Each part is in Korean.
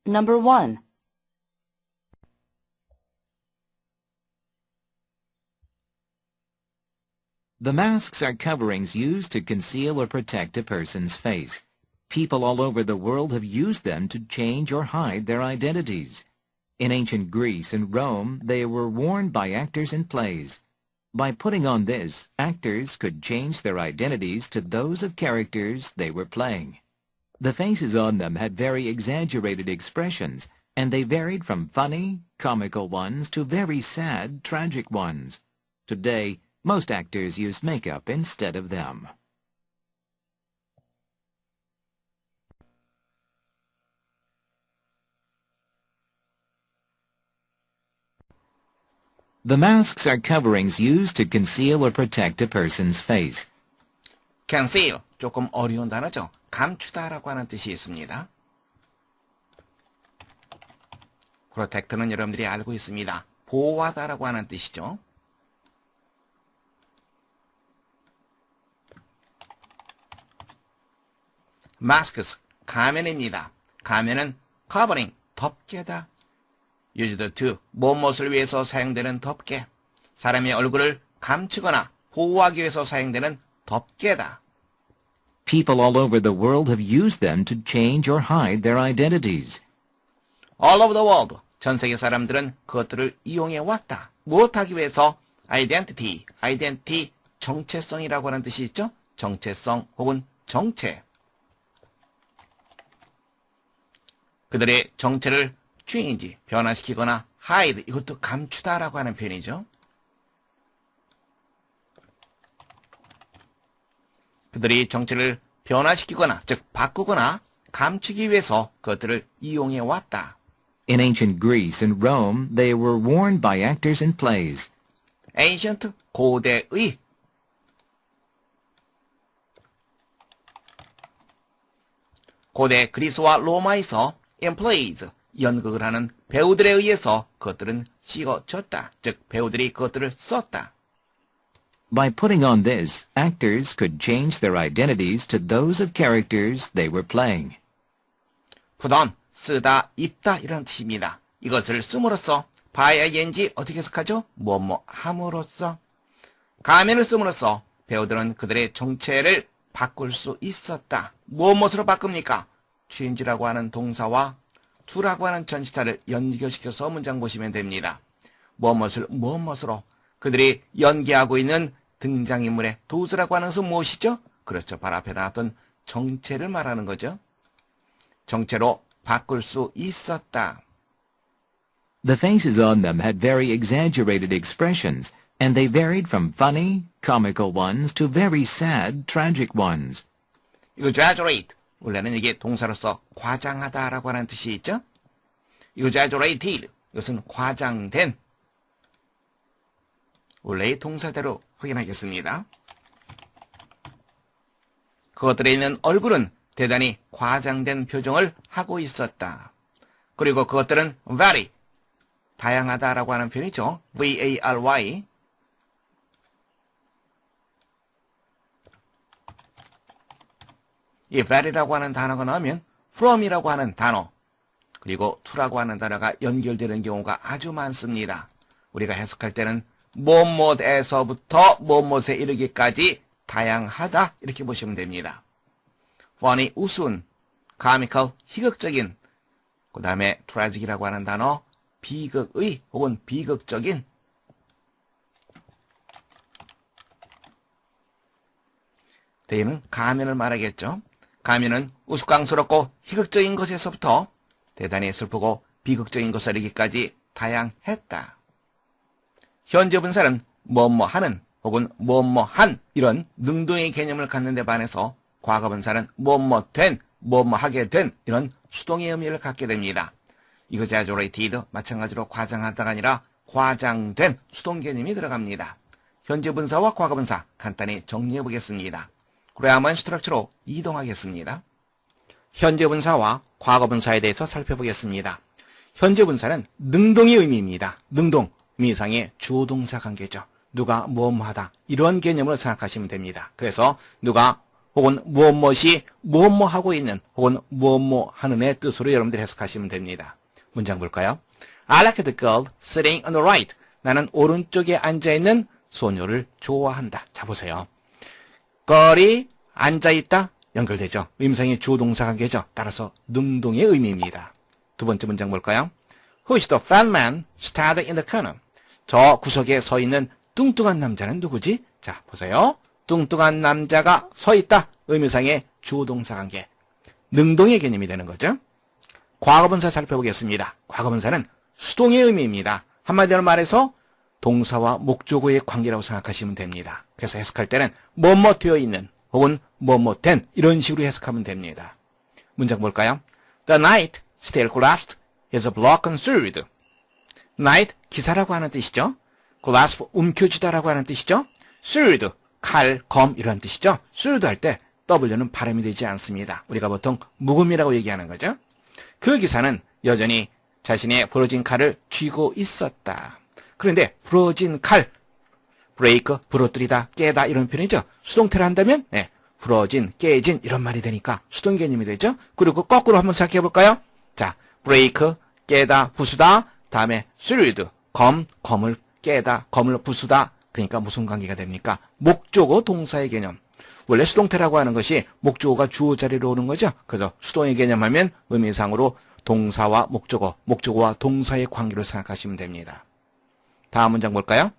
Number 1. The masks are coverings used to conceal or protect a person's face. People all over the world have used them to change or hide their identities. In ancient Greece and Rome, they were worn by actors in plays. By putting on this, actors could change their identities to those of characters they were playing. The faces on them had very exaggerated expressions, and they varied from funny, comical ones to very sad, tragic ones. Today, most actors use makeup instead of them. The masks are coverings used to conceal or protect a person's face. conceal, 조금 어려운 단어죠. 감추다라고 하는 뜻이 있습니다. protect는 여러분들이 알고 있습니다. 보호하다라고 하는 뜻이죠. masks, 가면입니다. 가면은 covering, 덮개다. used to, 무엇을 위해서 사용되는 덮개. 사람의 얼굴을 감추거나 보호하기 위해서 사용되는 덮개다. People all over the world have used them to change or hide their identities. all over the world, 전 세계 사람들은 그것들을 이용해 왔다. 무엇하기 위해서? identity, 정체성이라고 하는 뜻이 있죠? 정체성 혹은 정체. 그들의 정체를 change, 변화시키거나 hide, 이것도 감추다라고 하는 표현이죠. 그들이 정체를 변화시키거나, 즉 바꾸거나 감추기 위해서 그것들을 이용해 왔다. In ancient Greece and Rome, they were worn by actors in plays. ancient, 고대의. 고대 그리스와 로마에서 in plays, 연극을 하는 배우들에 의해서 그것들은 씌워졌다. 즉 배우들이 그것들을 썼다. By putting on this, actors could change their identities to those of characters they were playing. put on, 쓰다, 입다 이런 뜻입니다. 이것을 씀으로써 by ing 어떻게 해석하죠? 뭐뭐 함으로써. 가면을 씀으로써 배우들은 그들의 정체를 바꿀 수 있었다. 무엇으로 바꿉니까? change라고 하는 동사와 to라고 하는 전치사를 연결시켜서 문장 보시면 됩니다. 무엇으로 그들이 연기하고 있는 등장인물의 도수라고 하는 것은 무엇이죠? 그렇죠. 바로 앞에 나왔던 정체를 말하는 거죠. 정체로 바꿀 수 있었다. The faces on them had very exaggerated expressions, and they varied from funny, comical ones to very sad, tragic ones. exaggerate, 원래는 이게 동사로서 과장하다라고 하는 뜻이 있죠? exaggerated, 이것은 과장된. 원래의 동사대로 확인하겠습니다. 그것들에 있는 얼굴은 대단히 과장된 표정을 하고 있었다. 그리고 그것들은 vary, 다양하다라고 하는 표현이죠. vary. 이 vary라고 하는 단어가 나오면 from이라고 하는 단어, 그리고 to라고 하는 단어가 연결되는 경우가 아주 많습니다. 우리가 해석할 때는 무엇에서부터 무엇에 이르기까지 다양하다 이렇게 보시면 됩니다. funny, 우스운, comical, 희극적인, 그 다음에 tragic이라고 하는 단어, 비극의 혹은 비극적인. 대개는 가면을 말하겠죠. 가면은 우스꽝스럽고 희극적인 것에서부터 대단히 슬프고 비극적인 것에 이르기까지 다양했다. 현재 분사는 뭐뭐하는 혹은 뭐뭐한 이런 능동의 개념을 갖는 데 반해서 과거 분사는 뭐뭐된, 뭐뭐하게 된 이런 수동의 의미를 갖게 됩니다. exaggerated, 마찬가지로 과장하다가 아니라 과장된 수동 개념이 들어갑니다. 현재 분사와 과거 분사 간단히 정리해 보겠습니다. 그래야만 스트럭처로 이동하겠습니다. 현재 분사와 과거 분사에 대해서 살펴보겠습니다. 현재 분사는 능동의 의미입니다. 능동, 의미상의 주어 동사 관계죠. 누가 뭐뭐하다 이런 개념으로 생각하시면 됩니다. 그래서 누가 혹은 무엇무엇이 무엇뭐 하고 있는 혹은 무엇뭐 하는의 뜻으로 여러분들이 해석하시면 됩니다. 문장 볼까요? I like the girl sitting on the right. 나는 오른쪽에 앉아있는 소녀를 좋아한다. 자, 보세요. girl이 앉아있다 연결되죠. 의미상의 주어동사 관계죠. 따라서 능동의 의미입니다. 두 번째 문장 볼까요? Who is the fat man standing in the corner? 저 구석에 서 있는 뚱뚱한 남자는 누구지? 자, 보세요. 뚱뚱한 남자가 서 있다. 의미상의 주어동사 관계. 능동의 개념이 되는 거죠. 과거분사 살펴보겠습니다. 과거분사는 수동의 의미입니다. 한마디로 말해서 동사와 목적어의 관계라고 생각하시면 됩니다. 그래서 해석할 때는 뭐뭐 되어 있는 혹은 뭐뭐 된 이런 식으로 해석하면 됩니다. 문장 볼까요? The knight still grasped his broken sword. knight 기사라고 하는 뜻이죠. grasp 움켜쥐다라고 하는 뜻이죠. sword 칼, 검 이런 뜻이죠. sword 할 때 W는 발음이 되지 않습니다. 우리가 보통 묵음이라고 얘기하는 거죠. 그 기사는 여전히 자신의 부러진 칼을 쥐고 있었다. 그런데 부러진 칼, break, 부러뜨리다, 깨다 이런 표현이죠. 수동태를 한다면 네, 부러진, 깨진 이런 말이 되니까 수동 개념이 되죠. 그리고 거꾸로 한번 생각해 볼까요? 자, break, 깨다, 부수다, 다음에 sword, 검을 깨다, 검을 부수다. 그러니까 무슨 관계가 됩니까? 목적어 동사의 개념. 원래 수동태라고 하는 것이 목적어가 주어 자리로 오는 거죠. 그래서 수동의 개념하면 의미상으로 동사와 목적어, 목적어와 동사의 관계로 생각하시면 됩니다. 다음 문장 볼까요?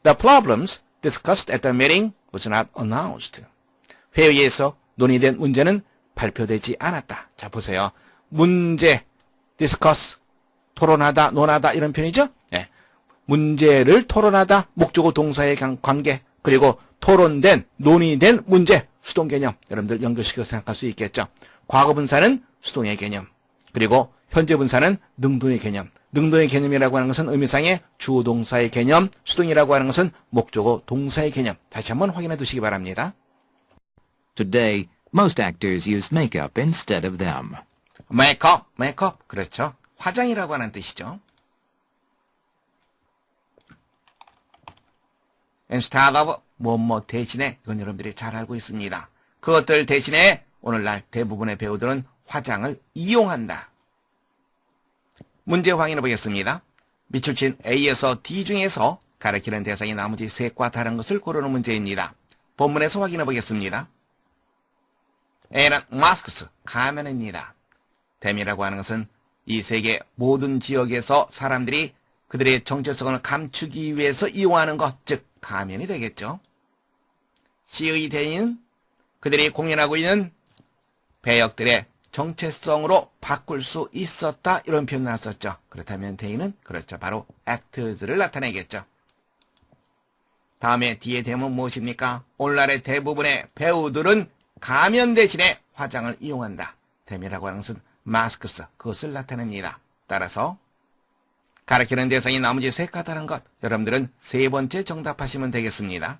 The problems discussed at the meeting was not announced. 회의에서 논의된 문제는 발표되지 않았다. 자, 보세요. 문제, discuss, 토론하다, 논하다 이런 표현이죠? 네. 문제를 토론하다, 목적어 동사의 관계, 그리고 토론된, 논의된 문제, 수동 개념. 여러분들 연결시켜서 생각할 수 있겠죠? 과거 분사는 수동의 개념, 그리고 현재 분사는 능동의 개념. 능동의 개념이라고 하는 것은 의미상의 주어 동사의 개념, 수동이라고 하는 것은 목적어 동사의 개념. 다시 한번 확인해 두시기 바랍니다. Today, most actors use makeup instead of them. 메이크업. 그렇죠. 화장이라고 하는 뜻이죠. instead of 뭐뭐 대신에 이건 여러분들이 잘 알고 있습니다. 그것들 대신에 오늘날 대부분의 배우들은 화장을 이용한다. 문제 확인해 보겠습니다. 밑줄 A에서 D 중에서 가리키는 대상이 나머지 셋과 다른 것을 고르는 문제입니다. 본문에서 확인해 보겠습니다. A는 masks, 가면입니다. 댐이라고 하는 것은 이 세계 모든 지역에서 사람들이 그들의 정체성을 감추기 위해서 이용하는 것, 즉 가면이 되겠죠. C의 대인, 그들이 공연하고 있는 배역들의 정체성으로 바꿀 수 있었다 이런 표현 나왔었죠. 그렇다면 대인은 그렇죠. 바로 actors를 나타내겠죠. 다음에 D의 대목은 무엇입니까? 오늘날의 대부분의 배우들은 가면 대신에 화장을 이용한다. 댐이라고 하는 것은 masks, 그것을 나타냅니다. 따라서 가리키는 대상이 나머지 셋과 다른 것, 여러분들은 세 번째 정답하시면 되겠습니다.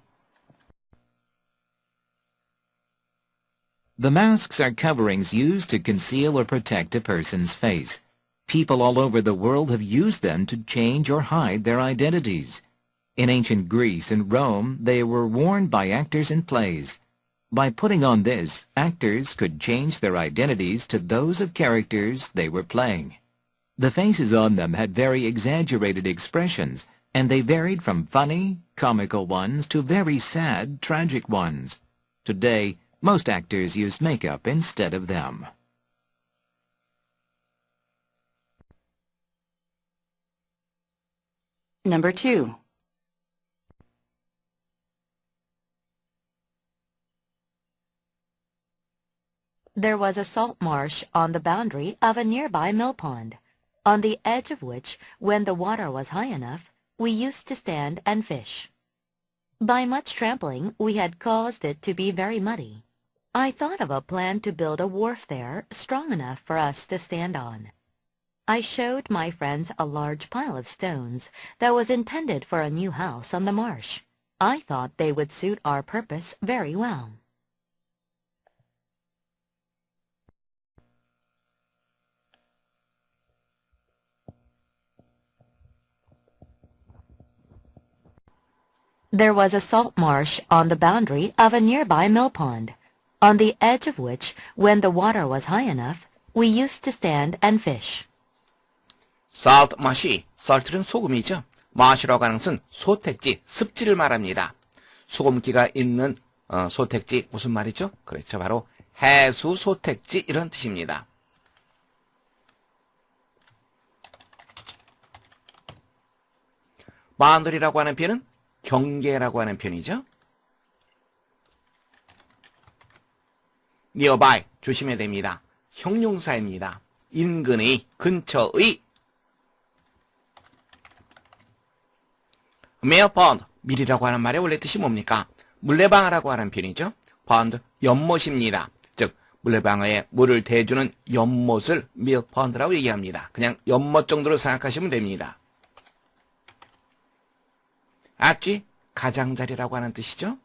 The masks are coverings used to conceal or protect a person's face. People all over the world have used them to change or hide their identities. In ancient Greece and Rome, they were worn by actors in plays. By putting on this, actors could change their identities to those of characters they were playing. The faces on them had very exaggerated expressions, and they varied from funny, comical ones to very sad, tragic ones. Today, most actors use makeup instead of them. Number 2. There was a salt marsh on the boundary of a nearby mill pond, on the edge of which, when the water was high enough, we used to stand and fish. By much trampling, we had caused it to be very muddy. I thought of a plan to build a wharf there strong enough for us to stand on. I showed my friends a large pile of stones that was intended for a new house on the marsh. I thought they would suit our purpose very well. There was a salt marsh on the boundary of a nearby mill pond, on the edge of which, when the water was high enough, we used to stand and fish. salt marshy, salt는 소금이죠. marsh라고 하는 것은 소택지, 습지를 말합니다. 소금기가 있는 소택지 무슨 말이죠? 그렇죠. 바로 해수 소택지 이런 뜻입니다. boundary라고 하는 표현은 경계라고 하는 표현이죠. nearby 조심해야 됩니다. 형용사입니다. 인근의, 근처의. mill pond, 밀이라고 하는 말의 원래 뜻이 뭡니까? 물레방아라고 하는 표현이죠. pond, 연못입니다. 즉 물레방아에 물을 대주는 연못을 mill pond라고 얘기합니다. 그냥 연못 정도로 생각하시면 됩니다. 앞뒤, 가장자리라고 하는 뜻이죠.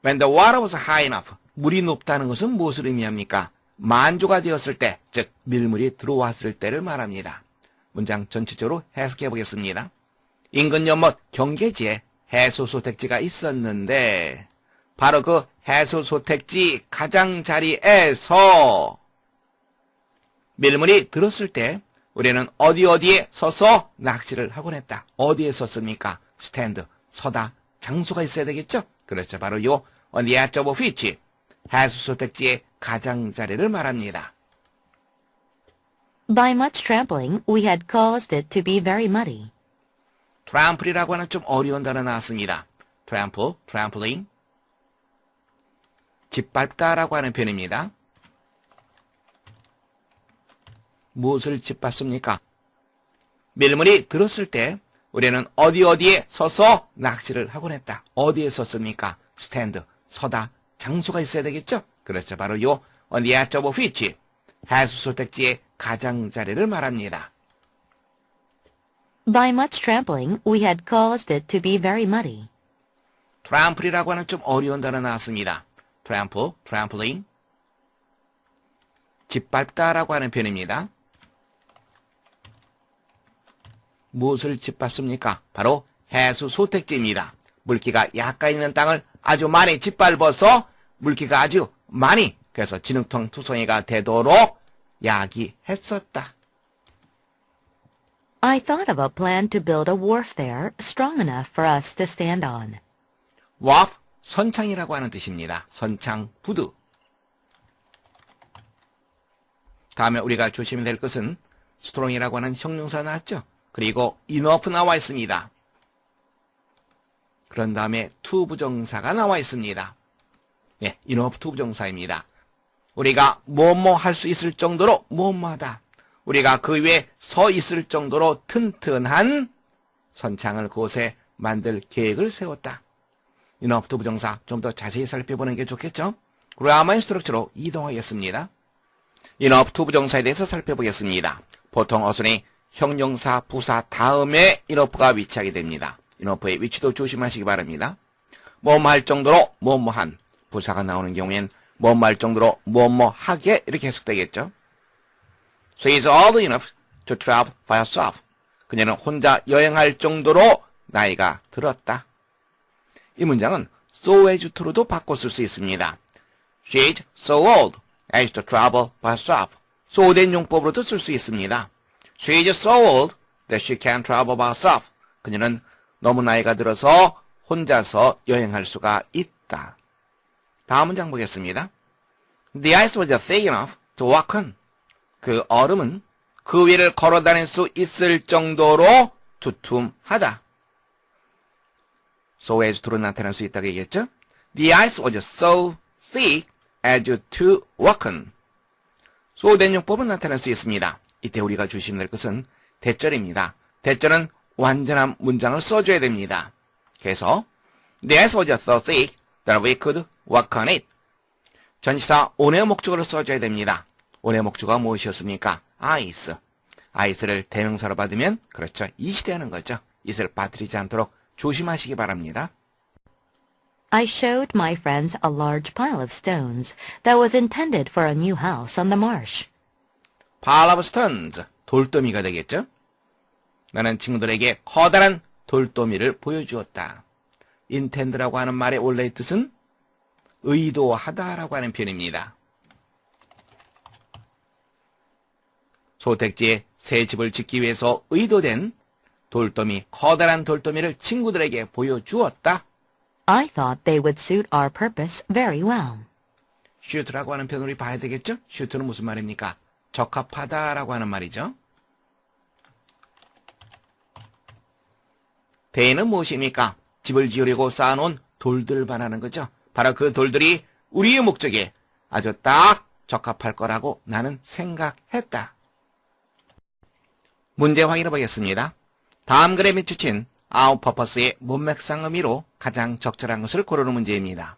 When the water was high enough, 물이 높다는 것은 무엇을 의미합니까? 만조가 되었을 때, 즉 밀물이 들어왔을 때를 말합니다. 문장 전체적으로 해석해 보겠습니다. 인근 연못 경계지에 해수소택지가 있었는데 바로 그 해수소택지 가장자리에서 밀물이 들었을 때 우리는 어디에 서서 낚시를 하곤 했다. 어디에 섰습니까? 스탠드, 서다, 장소가 있어야 되겠죠? 그렇죠. 바로 요 on the edge of which, 해수소택지의 가장자리를 말합니다. By much trampling, we had caused it to be very muddy. trample이라고 하는 좀 어려운 단어 나왔습니다. trample, trampling. 짓밟다라고 하는 표현입니다. 무엇을 짓밟습니까? 밀물이 들었을 때 우리는 어디에 서서 낚시를 하곤 했다. 어디에 섰습니까? 스탠드, 서다, 장소가 있어야 되겠죠? 그렇죠. 바로 요 on the edge of which, 해수소택지의 가장자리를 말합니다. By much trampling, we had caused it to be very muddy. trample이라고 하는 좀 어려운 단어 나왔습니다. trample, trampling. 짓밟다라고 하는 표현입니다. 무엇을 짓밟습니까? 바로 해수소택지입니다. 물기가 약간 있는 땅을 아주 많이 짓밟아서 물기가 아주 많이, 그래서 진흙탕 투성이가 되도록 야기했었다. I thought of a plan to build a wharf there strong enough for us to stand on. wharf, 선창이라고 하는 뜻입니다. 선창, 부두. 다음에 우리가 조심해야 될 것은 strong이라고 하는 형용사 나왔죠? 그리고 enough 나와 있습니다. 그런 다음에 to 부정사가 나와 있습니다. 네, enough to 부정사입니다. 우리가 뭐뭐 할 수 있을 정도로 뭐뭐하다. 우리가 그 위에 서 있을 정도로 튼튼한 선창을 그곳에 만들 계획을 세웠다. enough to 부정사 좀 더 자세히 살펴보는 게 좋겠죠? 그라마의 스트럭처로 이동하겠습니다. enough to 부정사에 대해서 살펴보겠습니다. 보통 어순이 형용사, 부사 다음에 enough가 위치하게 됩니다. enough의 위치도 조심하시기 바랍니다. 뭐뭐 할 정도로 뭐뭐한, 부사가 나오는 경우엔 뭐뭐 할 정도로 뭐뭐하게 이렇게 해석되겠죠. She is old enough to travel by herself. 그녀는 혼자 여행할 정도로 나이가 들었다. 이 문장은 so as to로도 바꿔 쓸 수 있습니다. She is so old as to travel by herself. so 된 용법으로도 쓸 수 있습니다. She is so old that she can travel by herself. 그녀는 너무 나이가 들어서 혼자서 여행할 수가 있다. 다음 문장 보겠습니다. The ice was thick enough to walk on. 그 얼음은 그 위를 걸어 다닐 수 있을 정도로 두툼하다. so as to로 나타날 수 있다고 얘기했죠? The ice was so thick as to walk on. so 된 용법은 나타날 수 있습니다. 이때 우리가 조심할 것은 대절입니다. 대절은 완전한 문장을 써줘야 됩니다. 그래서 The ice was so thick that we could walk on it. 전치사 on의 목적어를 써줘야 됩니다. on의 목적어가 무엇이었습니까? ice. ice를 대명사로 받으면 그렇죠. 이시대하는 거죠. 이슬 빠뜨리지 않도록 조심하시기 바랍니다. I showed my friends a large pile of stones that was intended for a new house on the marsh. pile of stones, 돌더미가 되겠죠? 나는 친구들에게 커다란 돌더미를 보여주었다. intend라고 하는 말의 원래의 뜻은 의도하다라고 하는 표현입니다. 소택지에 새 집을 짓기 위해서 의도된 돌더미, 커다란 돌더미를 친구들에게 보여주었다. I thought they would suit our purpose very well. 슈트라고 하는 표현으로 봐야 되겠죠? 슈트는 무슨 말입니까? 적합하다라고 하는 말이죠. 대는 무엇입니까? 집을 지으려고 쌓아놓은 돌들을 말하는 거죠. 바로 그 돌들이 우리의 목적에 아주 딱 적합할 거라고 나는 생각했다. 문제 확인해 보겠습니다. 다음 글에 비추친 our purpose의 문맥상 의미로 가장 적절한 것을 고르는 문제입니다.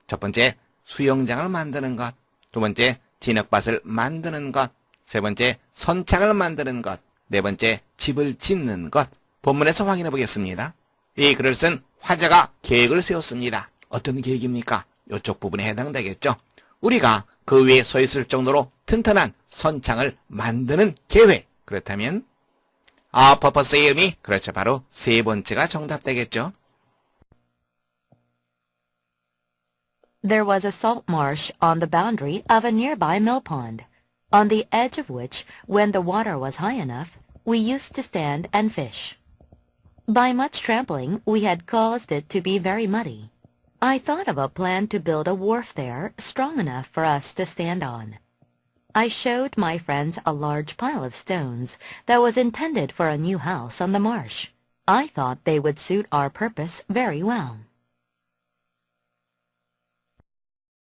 첫 번째, 수영장을 만드는 것. 두 번째, 진흙밭을 만드는 것. 세 번째, 선창을 만드는 것. 네 번째, 집을 짓는 것. 본문에서 확인해 보겠습니다. 이 글을 쓴 화자가 계획을 세웠습니다. 어떤 계획입니까? 이쪽 부분에 해당되겠죠. 우리가 그 위에 서 있을 정도로 튼튼한 선창을 만드는 계획. 그렇다면 our purpose의 의미, 그렇죠. 바로 세 번째가 정답되겠죠. There was a salt marsh on the boundary of a nearby mill pond, on the edge of which, when the water was high enough, we used to stand and fish. By much trampling, we had caused it to be very muddy. I thought of a plan to build a wharf there strong enough for us to stand on. I showed my friends a large pile of stones that was intended for a new house on the marsh. I thought they would suit our purpose very well.